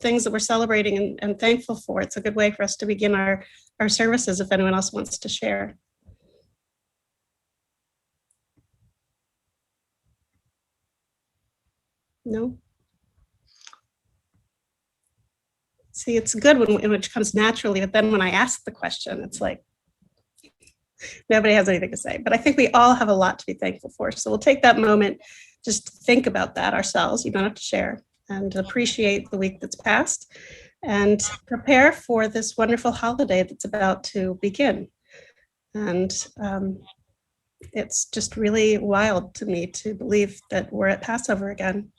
things that we're celebrating and thankful for. It's a good way for us to begin our services if anyone else wants to share. No? See, it's good when it comes naturally, but then when I ask the question, it's like, nobody has anything to say. But I think we all have a lot to be thankful for. So we'll take that moment, just think about that ourselves. You don't have to share, and appreciate the week that's passed and prepare for this wonderful holiday that's about to begin. And it's just really wild to me to believe that we're at Passover again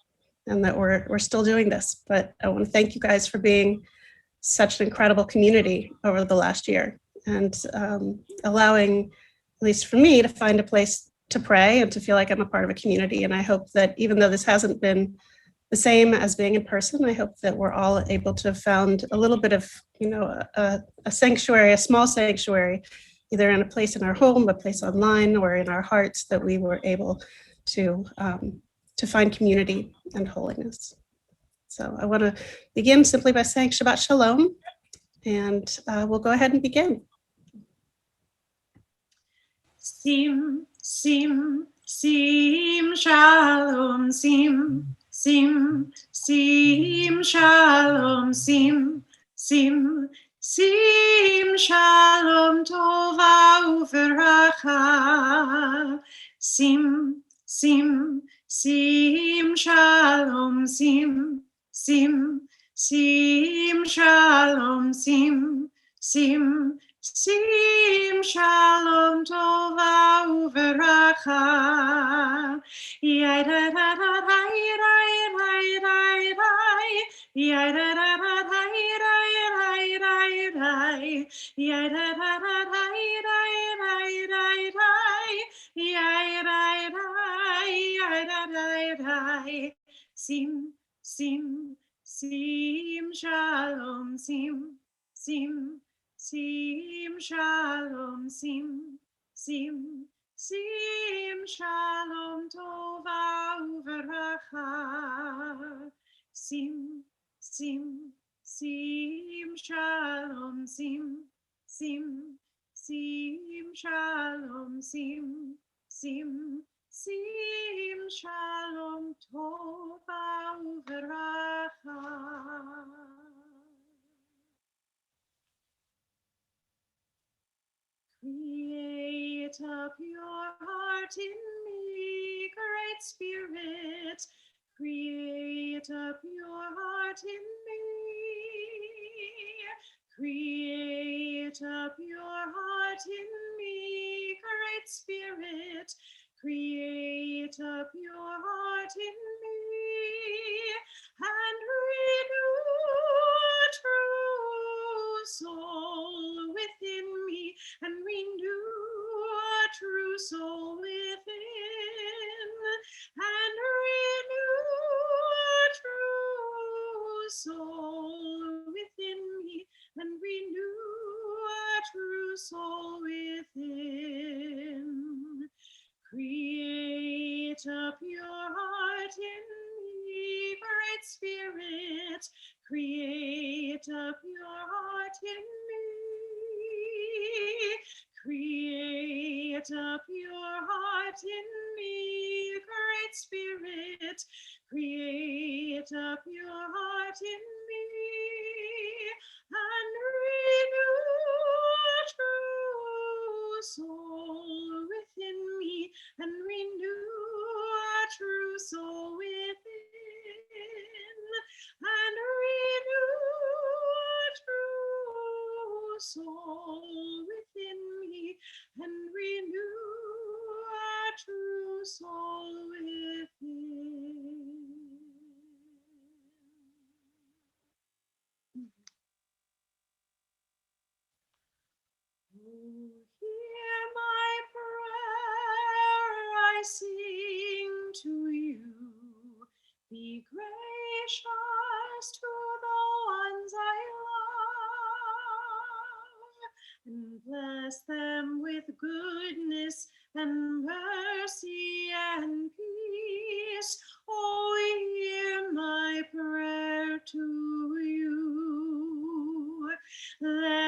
and that we're still doing this. But I want to thank you guys for being such an incredible community over the last year, and allowing, at least for me, to find a place to pray and to feel like I'm a part of a community. And I hope that even though this hasn't been the same as being in person, I hope that we're all able to have found a little bit of, a sanctuary, a small sanctuary, either in a place in our home, a place online, or in our hearts, that we were able to find community and holiness. So I want to begin simply by saying Shabbat Shalom, and we'll go ahead and begin. Sim, sim, sim, shalom, sim, sim, sim, shalom, sim, sim, sim, shalom, tova uveracha, sim, sim, sim, shalom, sim, sim, sim, shalom, sim, sim, sim, shalom, tova uveracha. Yai da da da da da da da da. Yai da da da da da da da. Yai da da da da da da. Yai da da. Sim, sim, sim, shalom, sim, sim. Sim, shalom, sim, sim, sim, shalom, tova uveracha. Sim, sim, sim, shalom, sim, sim, sim, shalom, sim, sim, sim, shalom, tova uveracha. Create a pure heart in me, great Spirit. Create a pure heart in me. Create a pure heart in me, great Spirit. Create a pure heart in me, and renew a true soul within me, and renew a true soul within, and renew a true soul within me, and renew a true soul within. Create a pure heart in me, great Spirit. Create a pure heart in me. Create a pure heart in me, great Spirit. Create a pure heart in me, and renew a true soul within me, and renew a true soul within, and renew a true soul within me, and renew a true soul within. Hear my prayer, I sing to you. Be gracious to the ones I love, and bless them with goodness and mercy and peace. Oh, hear my prayer to you.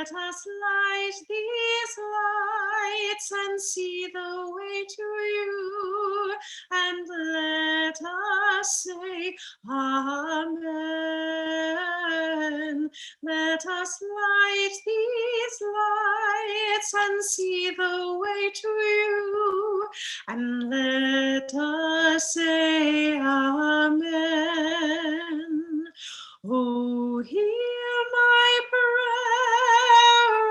let us light these lights and see the way to you, and let us say Amen. Let us light these lights and see the way to you, and let us say Amen. Oh, hear my prayer,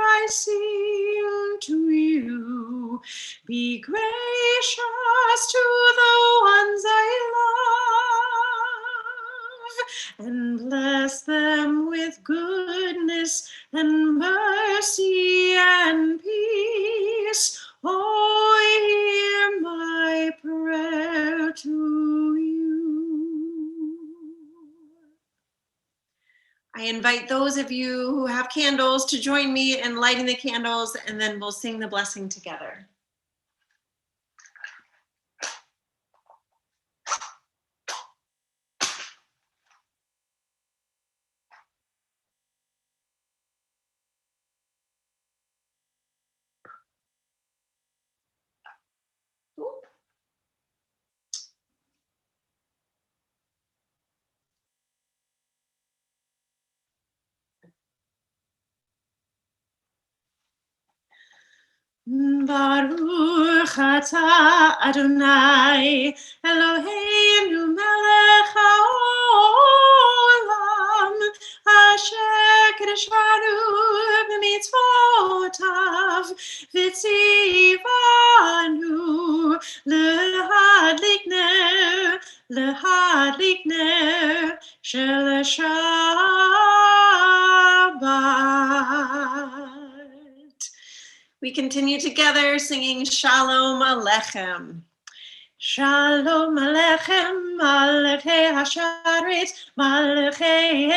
I sing to you. Be gracious to the ones I love, and bless them with goodness and mercy and peace. Oh, hear my prayer to you. I invite those of you who have candles to join me in lighting the candles, and then we'll sing the blessing together. Baruch atah Adonai Eloheinu melech haolam asher kideshanu b'mitzvotav v'tzivanu l'hadlik ner shel Shabbat. We continue together singing Shalom Aleichem. Shalom Aleichem, Malachei Hasharet, Malachei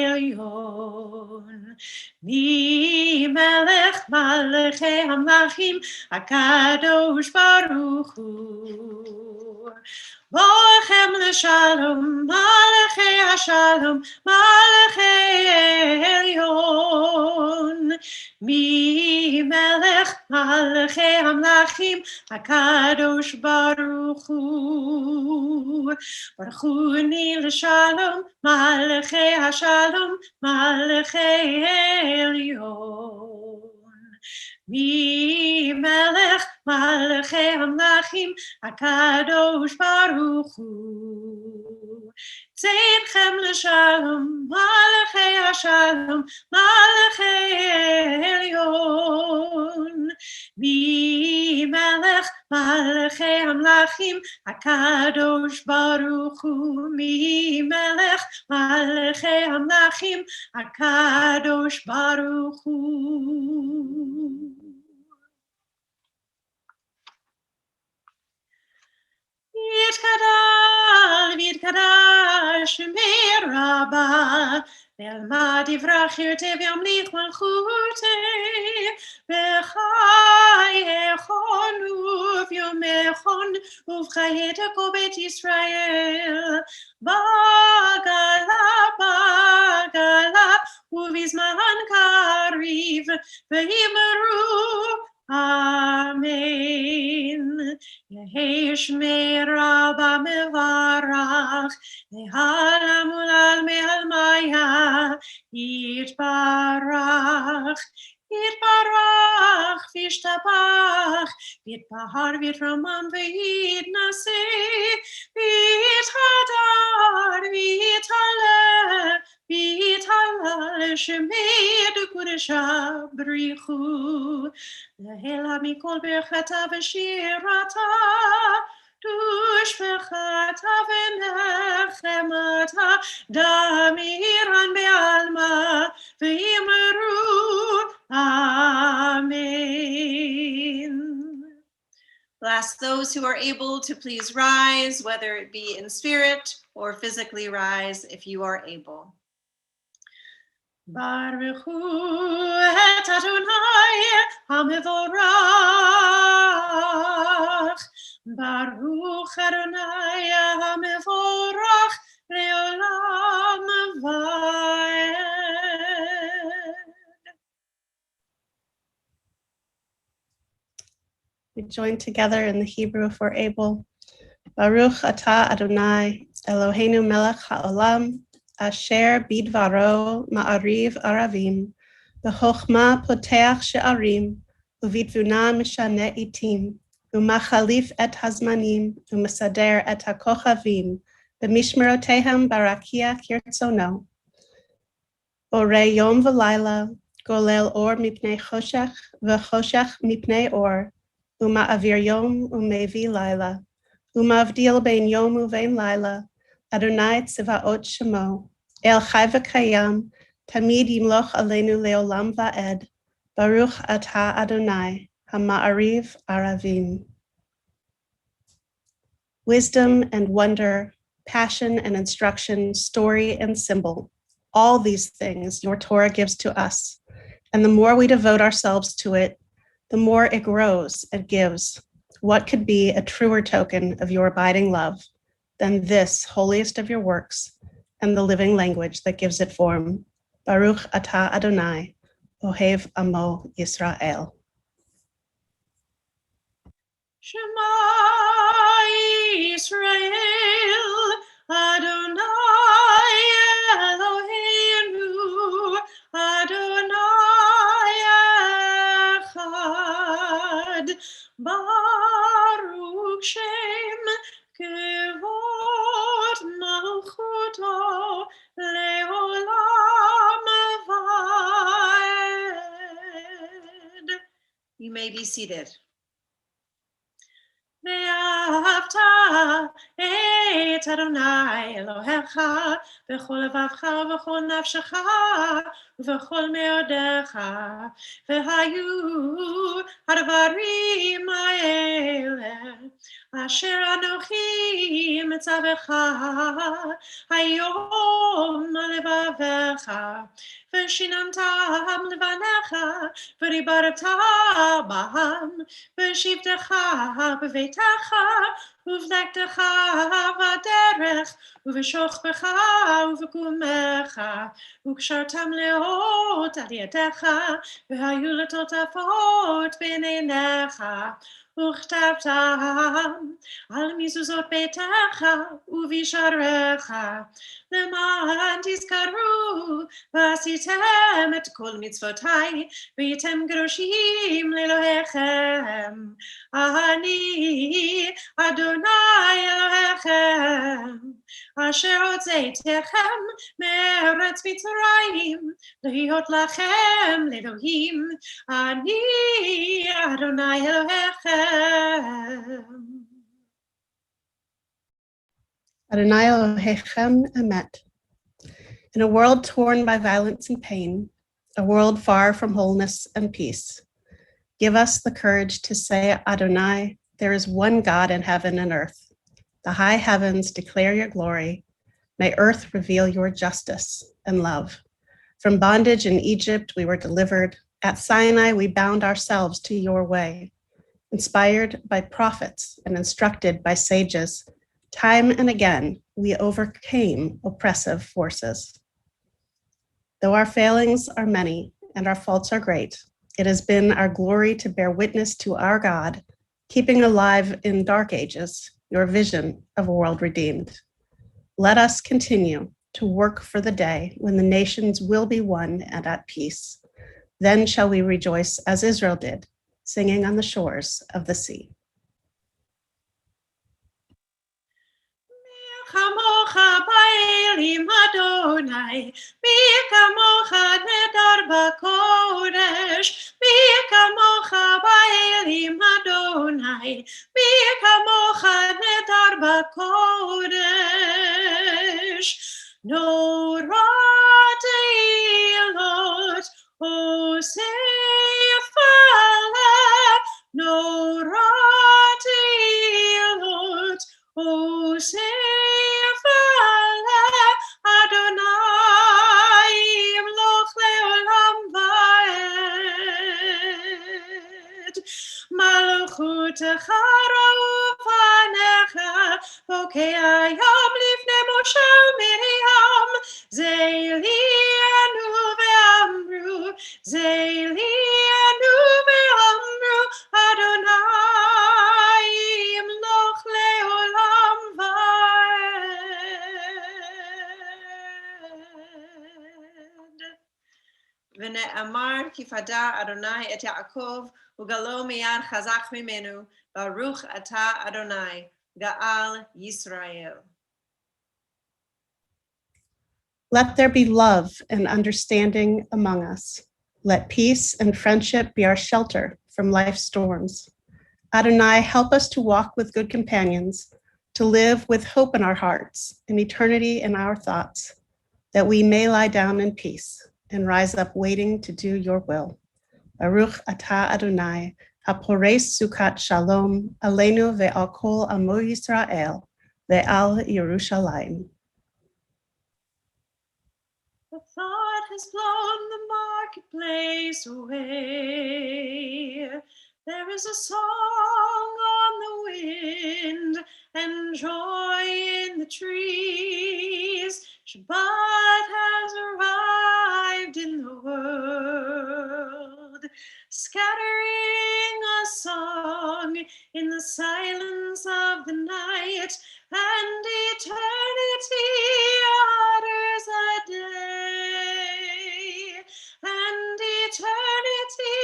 Elyon. Mi Melech, Malachei Hamlachim, HaKadosh Baruch Hu. Bochem l'shalom, Malachei Hashalom, Malachei Elyon. Mi Melech, Malachei Hamlachim, HaKadosh Baruch Hu. Baruch Hu ni l'shalom, Malachei Hashalom, Malachei Elyon. Mi Melech, Malachei Hamlachim, HaKadosh Baruch Hu. Tzedchem l'shalom, Malachei Hashalom, Malachei Elyon. Mi Melech, Malachei Hamlachim, HaKadosh Baruch Hu. Mi Melech, Malachei Hamlachim, HaKadosh Baruch Hu. Yitkadah Shemir Rabbah Ve'alma divrach yirteh v'yamlich malchuteh B'chayechon uvyomechon uv'chayet kol bet Yisrael Bagala uvizman kariv v'yimeru Amen. Yehei Shmei Rabbah mevarach, Le'alam ulal me'almaya, Yitbarach, Yitbarach, V'yishtabach, Yitbahar v'yitraman v'yitnaseh, V'yithadar, V'yitaleh Shemei Kedusha B'richu. Lahela mikol berchata v'shirata, tushbechata v'nechemata, damiran be'alma v'yimeru. Amen. We'll ask those who are able to please rise, whether it be in spirit or physically rise if you are able. Baruch Hu et Adonai HaMevorach. Baruch Adonai HaMevorach le'olam va'ed. We join together in the Hebrew if we're able. Baruch atah Adonai, Eloheinu melech haolam, asher bidvaro ma'ariv aravim, b'chochma poteach she'arim, uvitvuna mishane itim, umachalif et hazmanim, umesader et hakochavim, b'mishmerotehem barakia kirtzono. Borei yom v'layla, golel or mipnei choshech, v'choshech mipnei or, uma'avir yom umevi layla, umavdil bein yom uvein layla, Adonai tzivaot shemo, el chai v'kayam, tamid yimloch aleinu leolam va'ed, Baruch atah Adonai, hama'ariv aravim. Wisdom and wonder, passion and instruction, story and symbol, all these things your Torah gives to us. And the more we devote ourselves to it, the more it grows and gives. What could be a truer token of your abiding love than this holiest of your works and the living language that gives it form? Baruch atah Adonai, ohev amo Yisrael. Shema Yisrael, Adonai Eloheinu, Adonai Echad, Baruch Shem Kevod Malchuto Leolam Vaed. You may be seated. ואהבת את אדוני אלוהיך בכל לבבך ובכל נפשך ובכל מאודיך, והיו הדברים האלה אשר אנוכי מצווך היום לבביך, ושיננתם לבניך ודיברת בהם בשבתך בביתך ובלכתך בדרך ובשוכבך ובקומך, וקשרתם לאות על ידיך והיו לטוטפות בין עיניך, וכתבתם על מזוזות ביתך ובשעריך, למען תזכרו ועשיתם את כל מצוותיי והייתם קדושים לאלוהיכם. אני אדוני אלוהיכם אשר הוצאתיכם מארץ מצרים להיות לכם לאלוהים. אני אדוני אלוהיכם. Adonai Elohechem Emet. In a world torn by violence and pain, a world far from wholeness and peace, give us the courage to say, Adonai, there is one God in heaven and earth. The high heavens declare your glory. May earth reveal your justice and love. From bondage in Egypt, we were delivered. At Sinai, we bound ourselves to your way. Inspired by prophets and instructed by sages, time and again, we overcame oppressive forces. Though our failings are many and our faults are great, it has been our glory to bear witness to our God, keeping alive in dark ages your vision of a world redeemed. Let us continue to work for the day when the nations will be one and at peace. Then shall we rejoice as Israel did, singing on the shores of the sea. Kamocha ba'elim Adonai, mi kamocha nedar b'kodesh, mi kamocha ba'elim Adonai, mi kamocha nedar b'kodesh. Norat eilot osef aleh, norat eilot osef aleh, Adonai imloch leolam vaed. Malchutecha ra'u panecha, bokei hayom lifnei Moshe uMiriam, zeilienu ve'amru, zeilienu ve'amru, Adonai ונאמר כי פדה אדוני את יעקב וגלו מיד חזק ממנו, ברוך אתה אדוני, גאל ישראל. Let there be love and understanding among us. Let peace and friendship be our shelter from life's storms. Adonai, help us to walk with good companions, to live with hope in our hearts and eternity in our thoughts, that we may lie down in peace and rise up waiting to do your will. Baruch atah Adonai, hapores sukat shalom, aleinu ve'al kol amo Yisrael, ve'al Yerushalayim. The thought has blown the marketplace away. There is a song on the wind and joy in the trees. Shabbat has arrived in the world, scattering a song in the silence of the night, and eternity utters a day, and eternity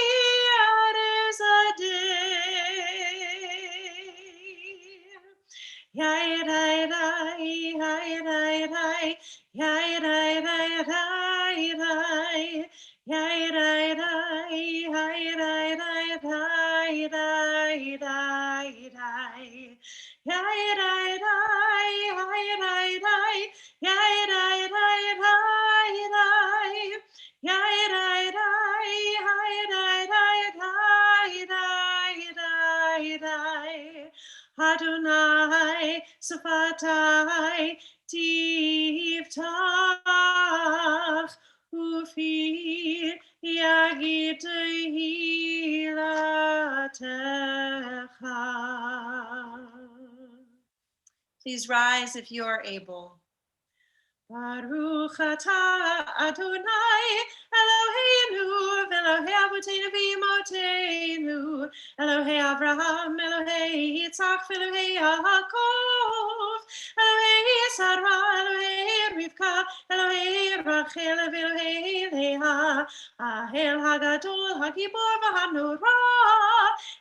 utters a day. Yai rai rai, yai rai rai, yai rai rai rai rai, yai rai rai, yai rai rai rai rai rai rai. Yai rai rai, yai rai rai, yai rai rai rai rai, yai rai rai, yai rai rai rai rai rai rai. Adonai Safatai Tiftach Ufi Yagid Hilatecha. Please rise if you are able. Baruch atah Adonai Eloheinu v'Elohei Avotenu v'Imotenu Elohei Avraham, Elohei Yitzchak v'Elohei Yaakov Elohei Sarah, Elohei Rivka, Elohei Rachel v'Elohei Leah Ahel Hagadol Hagibor v'Hanora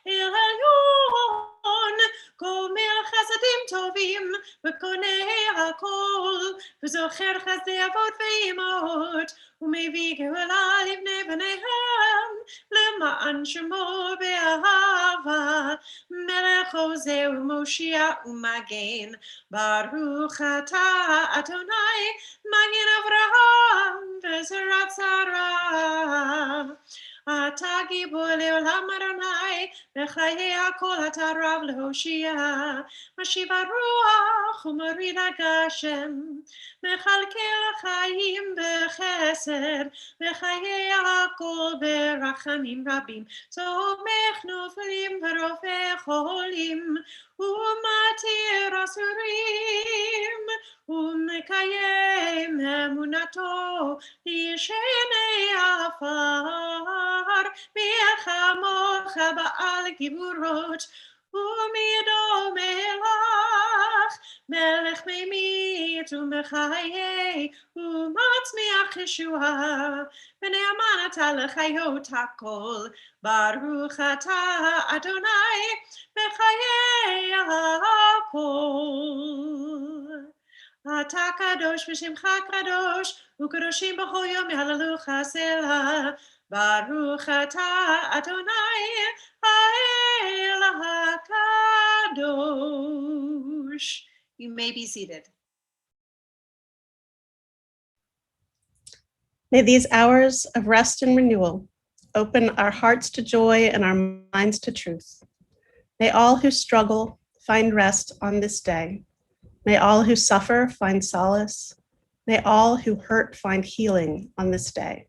El Elyon Gomel Chasadim Tovim v'Konei HaKol וזוכר חסדי אבות ואימהות, ומביא גאולה לבני בניהם, למען שמו באהבה, מלך עוזר ומושיע ומגן, ברוך אתה אדוני, מגן אברהם וזרעת שרה. אתה גיבור לעולם אדוני, בחיי הכל אתה רב להושיע, משיב הרוח ומוריד הגשם, מכלכל החיים בחסד, בחיי הכל ברחמים רבים, תומך נופלים ורופא חולים, ומתיר אסורים, ומקיים אמונתו לישני עפר, מלחמוך בעל גבורות, ומידו מלך, מלך ממית ומחיי, ומצמיח ישועה, ונאמן אתה לחיות הכל, ברוך אתה אדוני בחיי הכל. אתה קדוש ושמך קדוש, וקדושים בכל יום יהללוך סלה, ברוך אתה אדוני האל הקדוש. You may be seated. May these hours of rest and renewal open our hearts to joy and our minds to truth. May all who struggle find rest on this day. May all who suffer find solace. May all who hurt find healing on this day.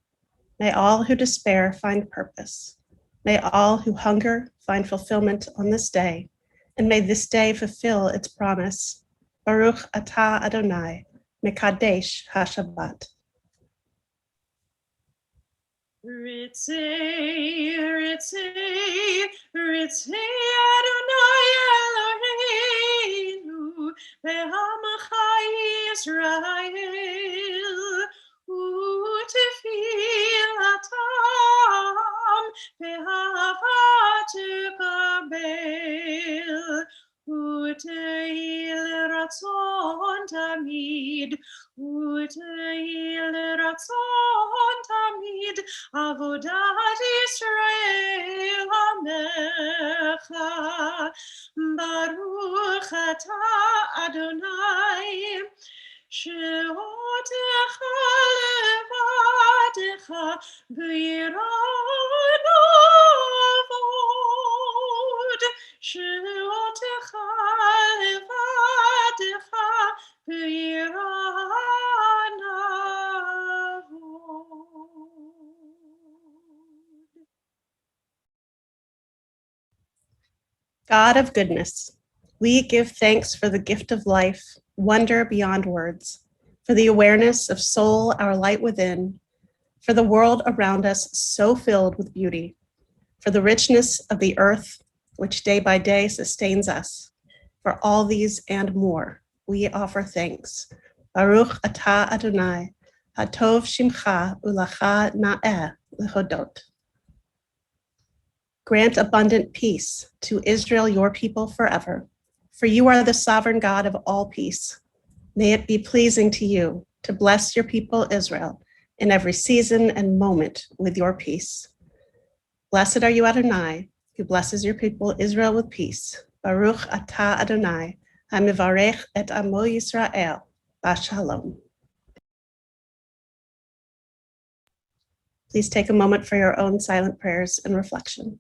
May all who despair find purpose. May all who hunger find fulfillment on this day. And may this day fulfill its promise. Baruch atah Adonai, Mekadesh HaShabbat. Ritzei, Ritzei, Ritzei Adonai Eloheinu, ve'hamacha Yisrael, u'tefilata Avodat Yisrael Amecha, Baruch Ata Adonai, She'otecha levadecha b'yirat avod, She'otecha levadecha b'yirat avod. God of goodness, we give thanks for the gift of life, wonder beyond words, for the awareness of soul, our light within, for the world around us so filled with beauty, for the richness of the earth, which day by day sustains us. For all these and more, we offer thanks. Baruch atah Adonai, hatov shimcha ulacha na'eh lehodot. Grant abundant peace to Israel, your people forever, for you are the sovereign God of all peace. May it be pleasing to you to bless your people Israel in every season and moment with your peace. Blessed are you, Adonai, who blesses your people Israel with peace. Baruch atah Adonai, hamivarech et amo Yisrael, Shalom. Please take a moment for your own silent prayers and reflection.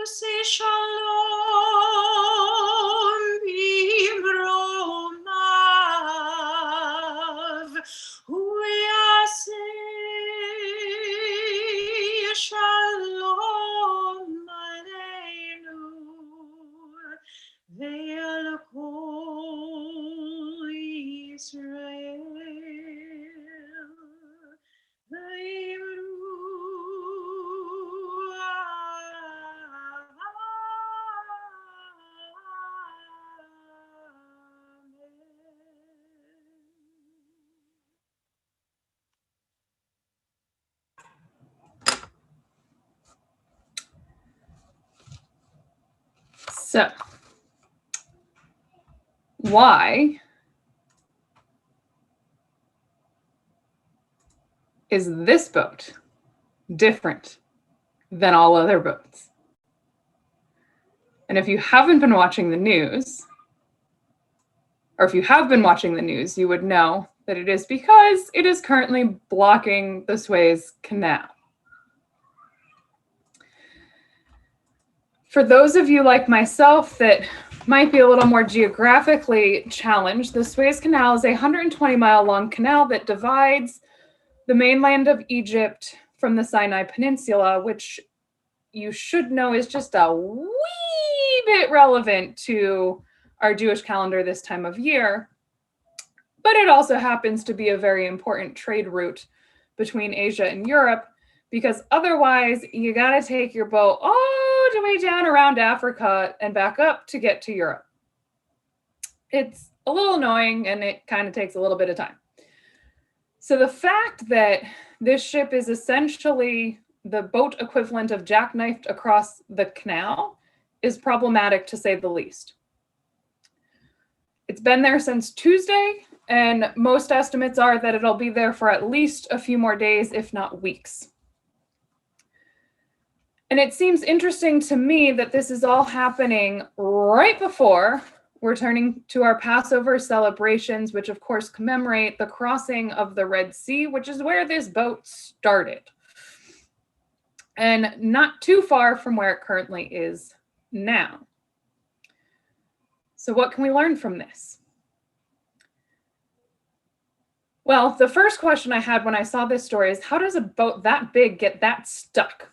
Say shalom bimromav, uyaseh shalom aleinu, ve'al kol Yisrael. So, why is this boat different than all other boats? And if you haven't been watching the news, or if you have been watching the news, you would know that it is because it is currently blocking the Swaze Canal. For those of you like myself that might be a little more geographically challenged, the Swaze Canal is a 120-mile long canal that divides the mainland of Egypt from the Sinai Peninsula, which you should know is just a wee bit relevant to our Jewish calendar this time of year. But it also happens to be a very important trade route between Asia and Europe, because otherwise you gotta take your boat all the way down around Africa and back up to get to Europe. It's a little annoying and it kind of takes a little bit of time. So the fact that this ship is essentially the boat equivalent of jackknifed across the canal is problematic, to say the least. It's been there since Tuesday, And most estimates are that it'll be there for at least a few more days, if not weeks. And it seems interesting to me that this is all happening right before we're turning to our Passover celebrations, which of course commemorate the crossing of the Red Sea, which is where this boat started. And not too far from where it currently is now. So what can we learn from this? Well, the first question I had when I saw this story is, how does a boat that big get that stuck?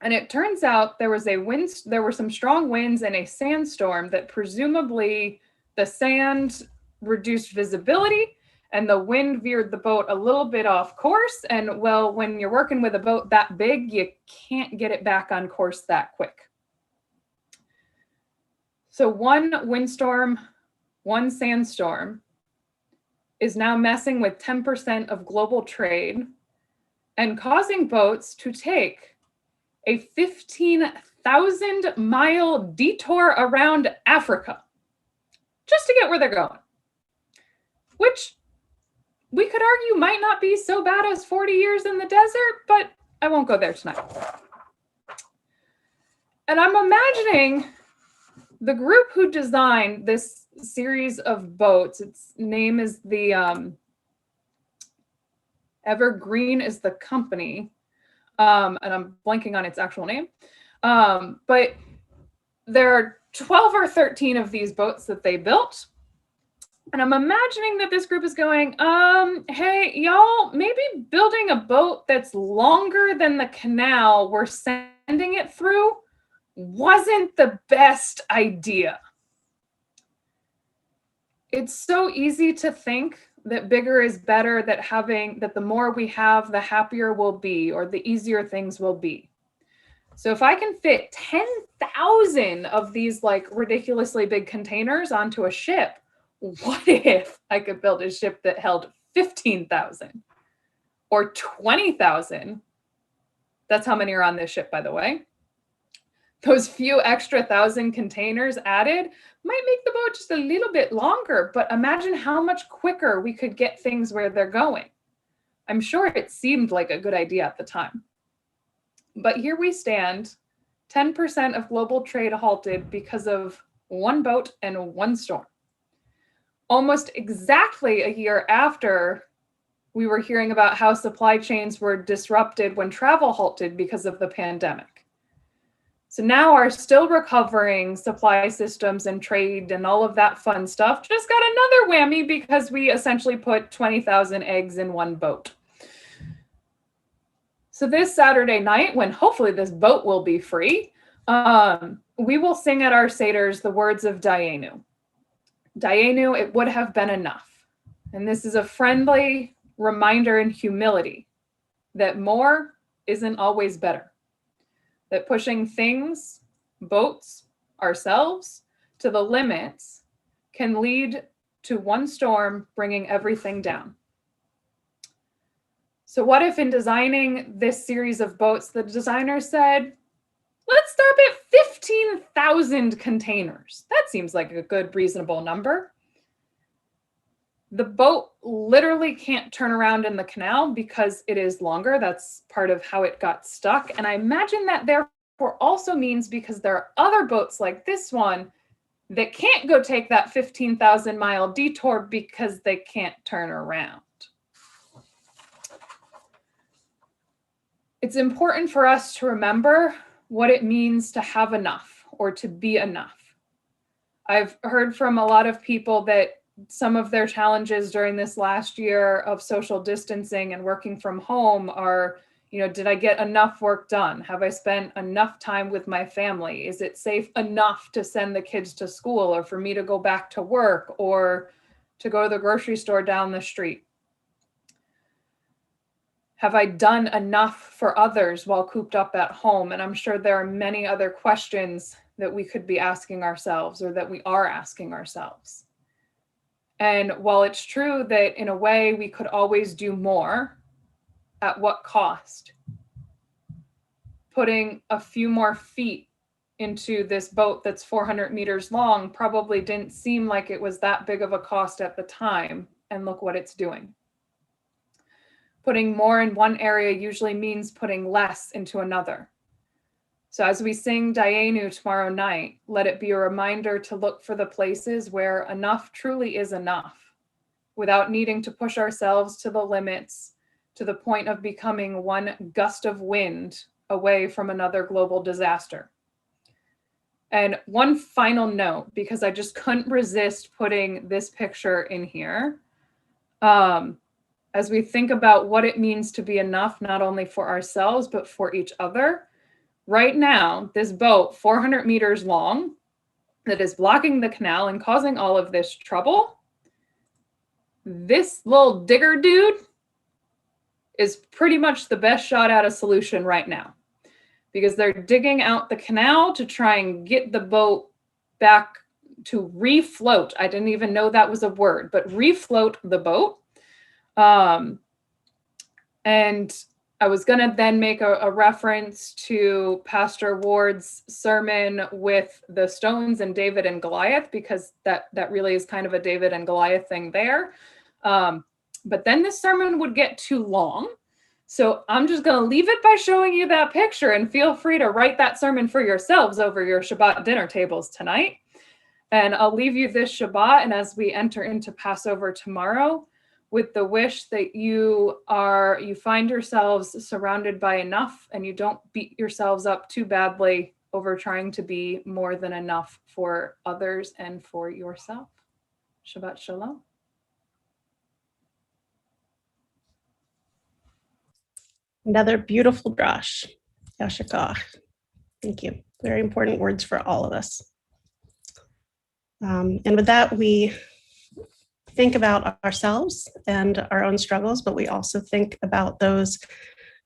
And it turns out there were some strong winds and a sandstorm that presumably the sand reduced visibility and the wind veered the boat a little bit off course. And well, when you're working with a boat that big, you can't get it back on course that quick. So one windstorm, one sandstorm is now messing with 10% of global trade and causing boats to take a 15,000-mile detour around Africa just to get where they're going, which we could argue might not be so bad as 40 years in the desert, but I won't go there tonight. And I'm imagining the group who designed this series of boats, its name is the Evergreen is the company. And I'm blanking on its actual name. But there are 12 or 13 of these boats that they built. And I'm imagining that this group is going, hey, y'all, maybe building a boat that's longer than the canal we're sending it through wasn't the best idea. It's so easy to think that bigger is better, that the more we have, the happier we'll be, or the easier things will be. So if I can fit 10,000 of these like ridiculously big containers onto a ship, what if I could build a ship that held 15,000 or 20,000? That's how many are on this ship, by the way. Those few extra 1,000 containers added might make the boat just a little bit longer, but imagine how much quicker we could get things where they're going. I'm sure it seemed like a good idea at the time. But here we stand, 10% of global trade halted because of one boat and one storm. Almost exactly a year after we were hearing about how supply chains were disrupted when travel halted because of the pandemic. So now our still recovering supply systems and trade and all of that fun stuff just got another whammy because we essentially put 20,000 eggs in one boat. So this Saturday night, when hopefully this boat will be free, we will sing at our Seders the words of Dayenu. Dayenu, it would have been enough. And this is a friendly reminder and humility that more isn't always better. That pushing things, boats, ourselves to the limits can lead to one storm bringing everything down. So what if in designing this series of boats, the designer said, let's stop at 15,000 containers. That seems like a good, reasonable number. The boat literally can't turn around in the canal because it is longer. That's part of how it got stuck. And I imagine that therefore also means because there are other boats like this one that can't go take that 15,000-mile detour because they can't turn around. It's important for us to remember what it means to have enough or to be enough. I've heard from a lot of people that some of their challenges during this last year of social distancing and working from home are, did I get enough work done? Have I spent enough time with my family? Is it safe enough to send the kids to school or for me to go back to work or to go to the grocery store down the street? Have I done enough for others while cooped up at home? And I'm sure there are many other questions that we could be asking ourselves or that we are asking ourselves. And while it's true that in a way we could always do more, at what cost? Putting a few more feet into this boat that's 400 meters long probably didn't seem like it was that big of a cost at the time. And look what it's doing. Putting more in one area usually means putting less into another. So as we sing Dayenu tomorrow night, let it be a reminder to look for the places where enough truly is enough, without needing to push ourselves to the limits, to the point of becoming one gust of wind away from another global disaster. And one final note, because I just couldn't resist putting this picture in here. As we think about what it means to be enough, not only for ourselves, but for each other. Right now, this boat, 400 meters long, that is blocking the canal and causing all of this trouble, this little digger dude is pretty much the best shot at a solution right now, because they're digging out the canal to try and get the boat back to refloat. I didn't even know that was a word, but refloat the boat. And I was going to then make a reference to Pastor Ward's sermon with the stones and David and Goliath, because that really is kind of a David and Goliath thing there. But then this sermon would get too long. So I'm just going to leave it by showing you that picture, and feel free to write that sermon for yourselves over your Shabbat dinner tables tonight. And I'll leave you this Shabbat, and as we enter into Passover tomorrow, with the wish that you find yourselves surrounded by enough, and you don't beat yourselves up too badly over trying to be more than enough for others and for yourself. Shabbat Shalom. Another beautiful drash. Yasher koach. Thank you. Very important words for all of us. And with that, we think about ourselves and our own struggles, but we also think about those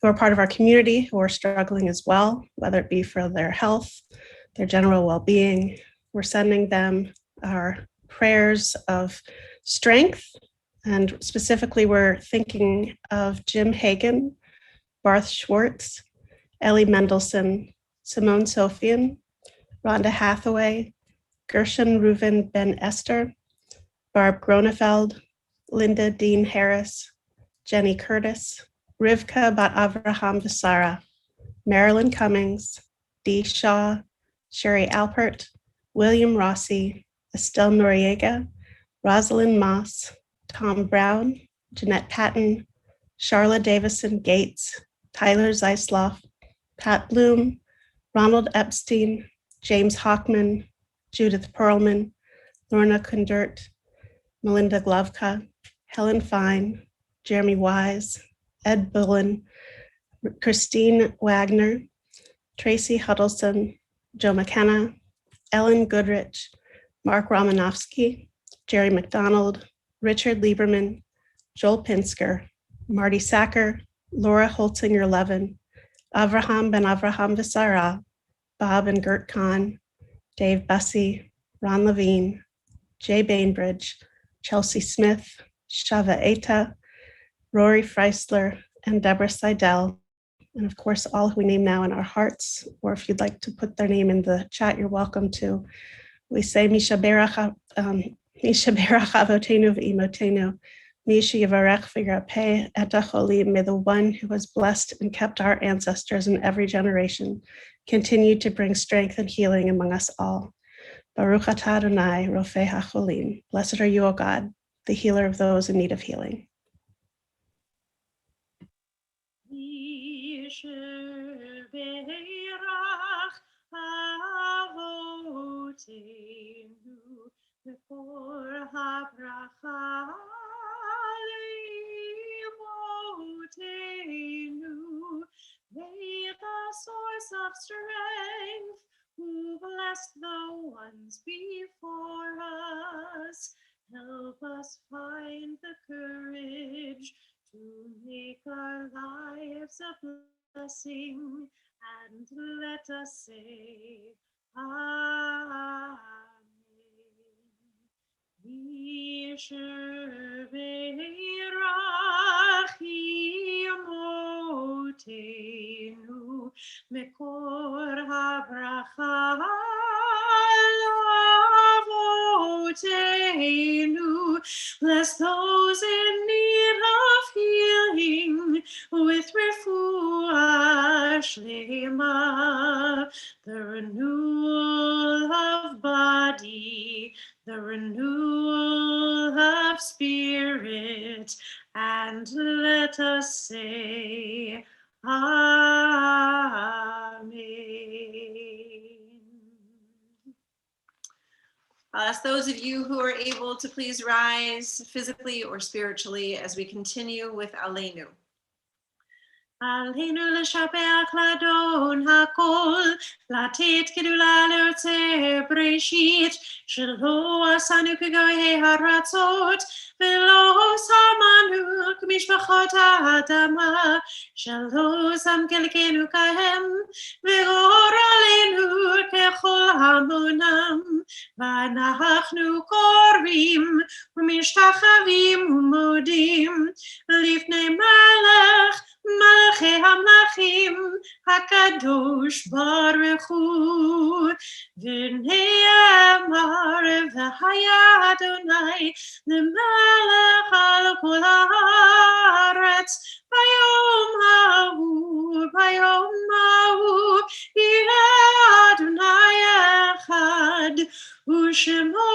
who are part of our community who are struggling as well, whether it be for their health, their general well-being. We're sending them our prayers of strength. And specifically, we're thinking of Jim Hagan, Barth Schwartz, Ellie Mendelson, Simone Sofian, Rhonda Hathaway, Gershon Reuven Ben Esther, Barb Gronefeld, Linda Dean Harris, Jenny Curtis, Rivka Bat Avraham Visara, Marilyn Cummings, Dee Shaw, Sherry Alpert, William Rossi, Estelle Noriega, Rosalind Moss, Tom Brown, Jeanette Patton, Charla Davison Gates, Tyler Zeisloff, Pat Bloom, Ronald Epstein, James Hockman, Judith Perlman, Lorna Kundert, Melinda Glovka, Helen Fine, Jeremy Wise, Ed Bullen, Christine Wagner, Tracy Huddleston, Joe McKenna, Ellen Goodrich, Mark Romanowski, Jerry McDonald, Richard Lieberman, Joel Pinsker, Marty Sacker, Laura Holtzinger-Levin, Avraham Ben Avraham Visara, Bob and Gert Kahn, Dave Bussey, Ron Levine, Jay Bainbridge, Chelsea Smith, Shava Eta, Rory Freisler, and Deborah Seidel. And of course, all who we name now in our hearts, or if you'd like to put their name in the chat, you're welcome to. We say, Misha Berach Avotenu v'imotenu, Misha Yivarech v'yirapeh et hacholim. May the one who has blessed and kept our ancestors in every generation continue to bring strength and healing among us all. Baruch atah Adonai, Rofei HaCholim. Blessed are you, O God, the healer of those in need of healing. May the source of strength, who blessed the ones before us, help us find the courage to make our lives a blessing, and let us say, Amen. Yisher beirach imotenu, mekor habracha shlema, the renewal of body, the renewal of spirit, and let us say, Amen. I'll ask those of you who are able to please rise physically or spiritually as we continue with Aleinu. Aleinu l'shabeach l'adon hakol, latit kedula l'otze breshit, shelo asanu k'goyei haratzot, velo samanu k'mishpachot ha'adama, shelo sam kelkenu kahem, ve'or aleinu kechol hamonam, v'anachnu korim, u'mishtachavim u'modim, lifnei melech, Malchei Hamlachim HaKadosh Baruch Hu V'ne'emar v'haya Adonai L'melech al kol haaretz Bayom ha'u Yeh Adonai echad U'shemo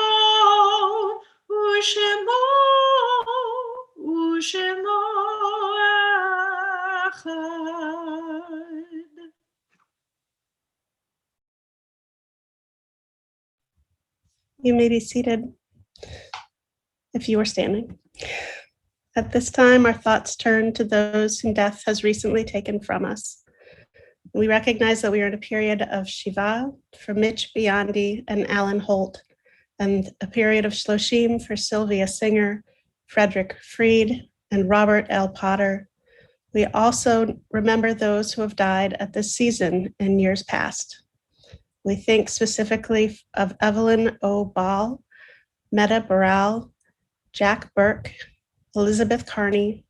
You may be seated if you are standing. At this time, our thoughts turn to those whom death has recently taken from us. We recognize that we are in a period of Shiva for Mitch Biondi and Alan Holt, and a period of Shloshim for Sylvia Singer, Frederick Freed, and Robert L. Potter. We also remember those who have died at this season in years past. We think specifically of Evelyn O. Ball, Meta Barral, Jack Burke, Elizabeth Carney,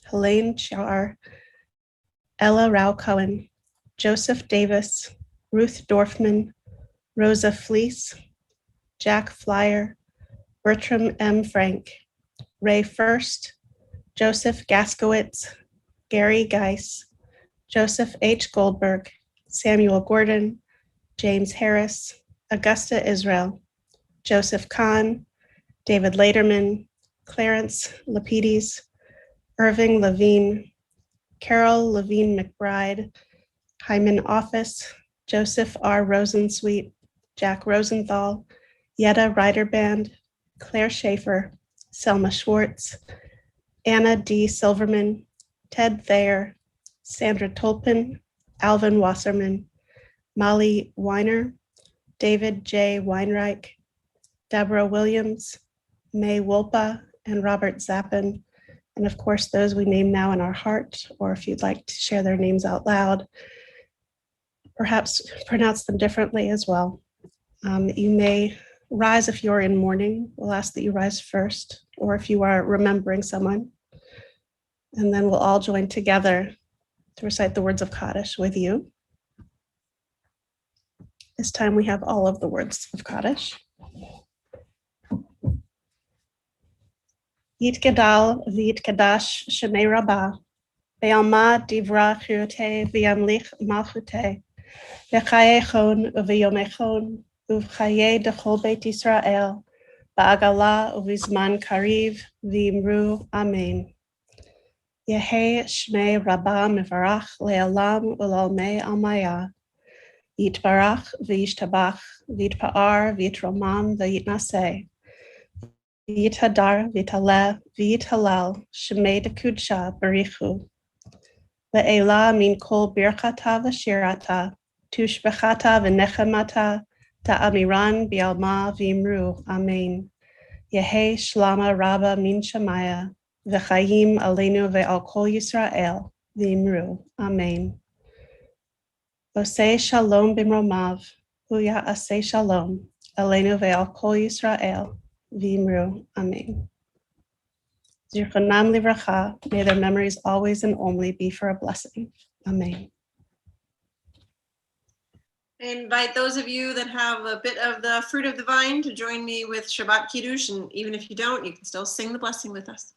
Helene Char, Ella Rao Cohen, Joseph Davis, Ruth Dorfman, Rosa Fleece, Jack Flyer, Bertram M. Frank, Ray First, Joseph Gaskowitz, Gary Geis, Joseph H. Goldberg, Samuel Gordon, James Harris, Augusta Israel, Joseph Kahn, David Laderman, Clarence Lapides, Irving Levine, Carol Levine McBride, Hyman Office, Joseph R. Rosensweet, Jack Rosenthal, Yetta Ryderband, Claire Schaefer, Selma Schwartz, Anna D. Silverman, Ted Thayer, Sandra Tolpin, Alvin Wasserman, Molly Weiner, David J. Weinreich, Deborah Williams, May Wolpa, and Robert Zappin, and of course those we name now in our heart, or if you'd like to share their names out loud, perhaps pronounce them differently as well. You may rise if you're in mourning. We'll ask that you rise first, or if you are remembering someone. And then we'll all join together to recite the words of Kaddish with you. This time we have all of the words of Kaddish. Yitgadal v'yitkadash shemei rabbah, ve'alma divra chirutei v'yamlich malchutei, v'chaye chon u'v'yomei chon, u'v'chaye dechol beit Yisrael, ba'agala u'v'zman kariv v'imru amen. Yehei shmei rabbah mevarach le'alam u'lalmei almaya, yitbarach v'yishtabach v'yitpa'ar v'yitromam v'yitnaseh, v'yithadar v'yitaleh v'yitalal shemei dekudsha barichu, ve'ela min kol birchata v'shirata, tushbechata v'nechemata, ta'amiran bi'alma v'imru amen. Yehei shlama rabba min shemaya, v'chayim aleinu ve'al kol Yisrael v'imru amen. Osei shalom b'mromav, huya asei shalom, aleinu ve'al kol Yisrael v'imru amen. Zirchonam livracha, may their memories always and only be for a blessing. Amen. I invite those of you that have a bit of the fruit of the vine to join me with Shabbat Kiddush, and even if you don't, you can still sing the blessing with us.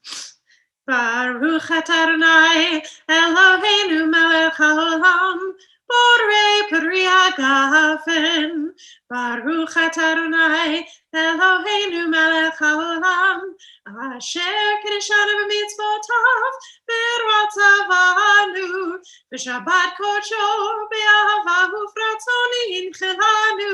Baruch atah Adonai Eloheinu melech haolam, Borei Puri Agafen, Baruch atah Adonai, Eloheinu melech haolam, Asher kiddushanu b'mitzvotav, b'ratzavanu, b'shabbat kodsho, b'ahava ufratzoni inchelanu,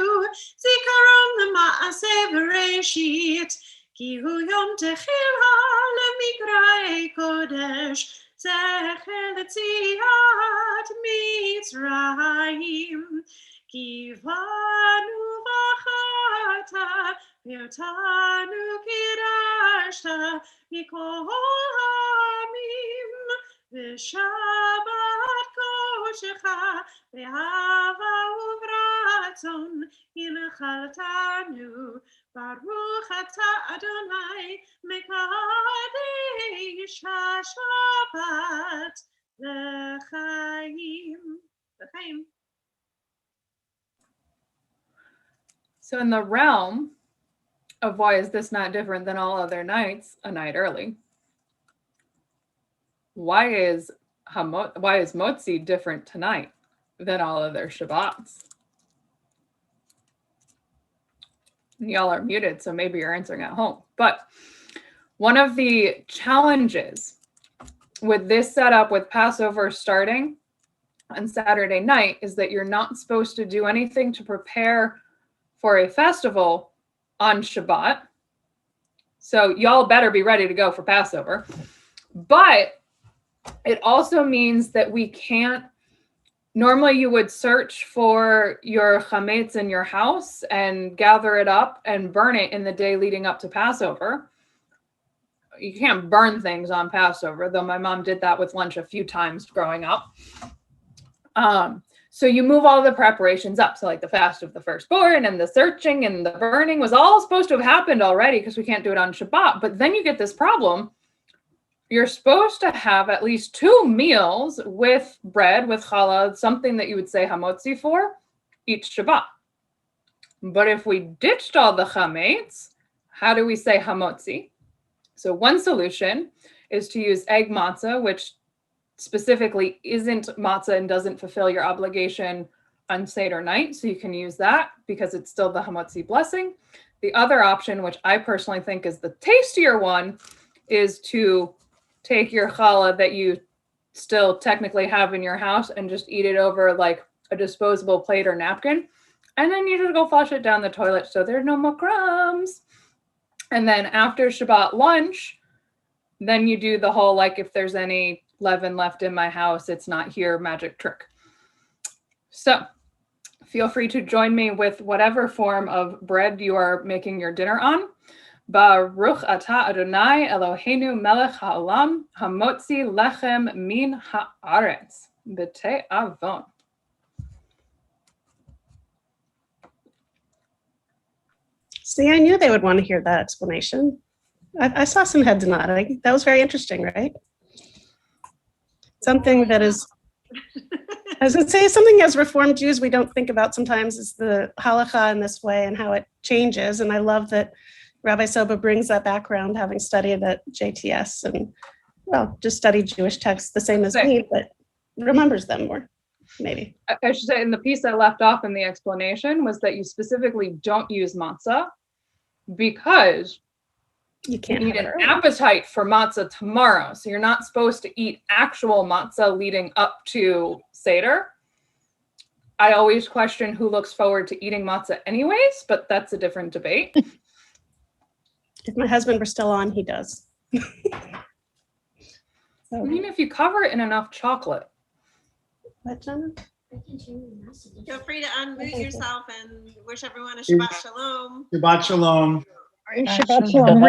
zikaron l'ma'aseh bereshit, ki hu yom techila lemikra'ei kodesh, zecher l'tziat Mitzrayim, kivanu v'achata, v'yotanu kidashta, mikol ha'amim, v'shabbat kodshecha, v'ahava uvratzon, inchaltanu, Baruch atah Adonai, mekadesh ha'shabbat l'chaim. L'chaim. So in the realm of why is this not different than all other nights, a night early? Why is Motzi different tonight than all other Shabbats? Y'all are muted, so maybe you're answering at home. But one of the challenges with this setup with Passover starting on Saturday night is that you're not supposed to do anything to prepare for a festival on Shabbat. So y'all better be ready to go for Passover. But it also means that we can't, normally you would search for your chametz in your house and gather it up and burn it in the day leading up to Passover. You can't burn things on Passover, though my mom did that with lunch a few times growing up. So you move all the preparations up. So like the fast of the firstborn and the searching and the burning was all supposed to have happened already because we can't do it on Shabbat. But then you get this problem. You're supposed to have at least 2 meals with bread, with challah, something that you would say hamotzi for each Shabbat. But if we ditched all the chametz, how do we say hamotzi? So one solution is to use egg matzah, which specifically isn't matzah and doesn't fulfill your obligation on Seder night. So you can use that because it's still the hamotzi blessing. The other option, which I personally think is the tastier one, is to take your challah that you still technically have in your house and just eat it over like a disposable plate or napkin. And then you just go flush it down the toilet so there's no more crumbs. And then after Shabbat lunch, then you do the whole, like, if there's any leaven left in my house, it's not here magic trick. So feel free to join me with whatever form of bread you are making your dinner on. Baruch atah Adonai Eloheinu melech haolam hamotzi lechem min haaretz b'tei avon. See, I knew they would want to hear that explanation. I saw some heads nodding. That was very interesting, right? Something that is, I was going to say, something as Reformed Jews we don't think about sometimes is the halakha in this way and how it changes. And I love that Rabbi Soba brings that background, having studied at JTS and, well, just studied Jewish texts the same as me, but remembers them more, maybe. I should say, in the piece I left off in the explanation was that you specifically don't use matzah because you can't need an appetite for matzah tomorrow. So you're not supposed to eat actual matzah leading up to Seder. I always question who looks forward to eating matzah anyways, but that's a different debate. If my husband were still on, he does. I mean, if you cover it in enough chocolate. What, Jenna? Feel free to unmute yourself and wish everyone a Shabbat Shalom. Shabbat Shalom. Shabbat Shalom.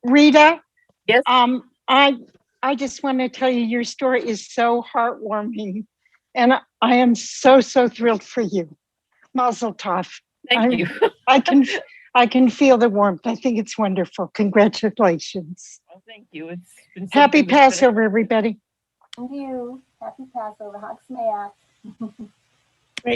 Rita. Yes. I just want to tell you, your story is so heartwarming, and I am so thrilled for you. Mazel tov. Thank you. I can feel the warmth. I think it's wonderful. Congratulations. Well, thank you. It's been Happy Passover, everybody. Thank you. Happy Passover. Hag Sameach.